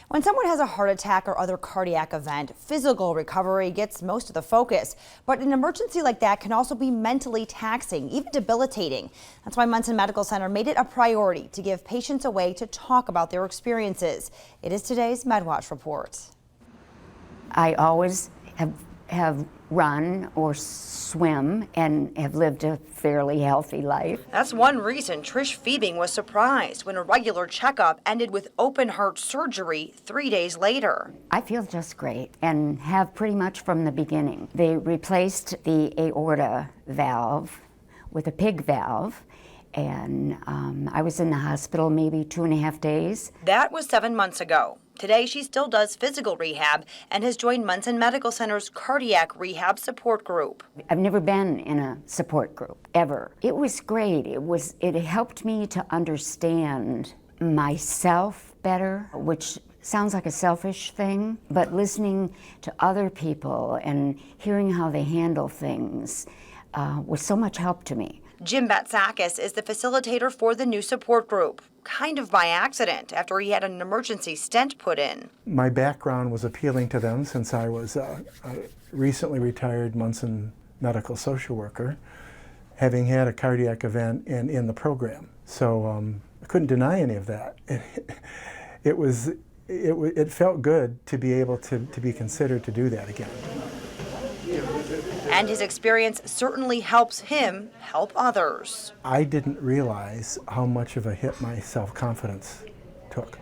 When someone has a heart attack or other cardiac event, physical recovery gets most of the focus. But an emergency like that can also be mentally taxing, even debilitating. That's why Munson Medical Center made it a priority to give patients a way to talk about their experiences. It is today's MedWatch report. I always have run or swim and have lived a fairly healthy life. That's one reason Trish Fiebing was surprised when a regular checkup ended with open heart surgery 3 days later. I feel just great and have pretty much from the beginning. They replaced the aorta valve with a pig valve, and I was in the hospital maybe 2.5 days. That was 7 months ago. Today, she still does physical rehab and has joined Munson Medical Center's cardiac rehab support group. I've never been in a support group, ever. It was great. It helped me to understand myself better, which sounds like a selfish thing, but listening to other people and hearing how they handle things was so much help to me. Jim Batsakis is the facilitator for the new support group, kind of by accident after he had an emergency stent put in. My background was appealing to them since I was a recently retired Munson medical social worker, having had a cardiac event and in the program. So I couldn't deny any of that. It felt good to be able to be considered to do that again. And his experience certainly helps him help others. I didn't realize how much of a hit my self-confidence took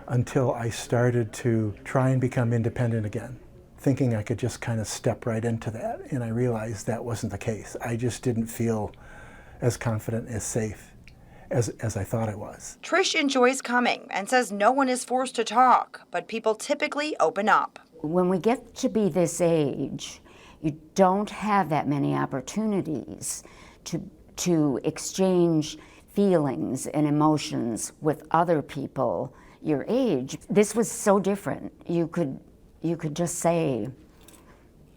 until I started to try and become independent again, thinking I could just kind of step right into that. And I realized that wasn't the case. I just didn't feel as confident, as safe as I thought I was. Trish enjoys coming and says no one is forced to talk, but people typically open up. When we get to be this age, you don't have that many opportunities to exchange feelings and emotions with other people your age. This was so different. You could just say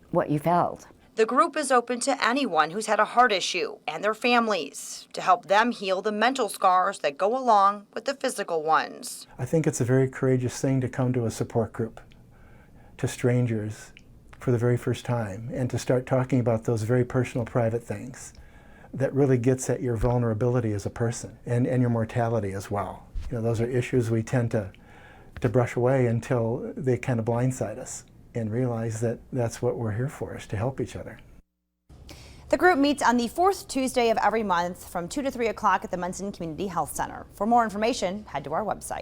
what you felt. The group is open to anyone who's had a heart issue and their families to help them heal the mental scars that go along with the physical ones. I think it's a very courageous thing to come to a support group, to strangers, for the very first time, and to start talking about those very personal, private things that really gets at your vulnerability as a person and your mortality as well. You know, those are issues we tend to brush away until they kind of blindside us and realize that that's what we're here for, is to help each other. The group meets on the fourth Tuesday of every month from 2 to 3 o'clock at the Munson Community Health Center. For more information, head to our website.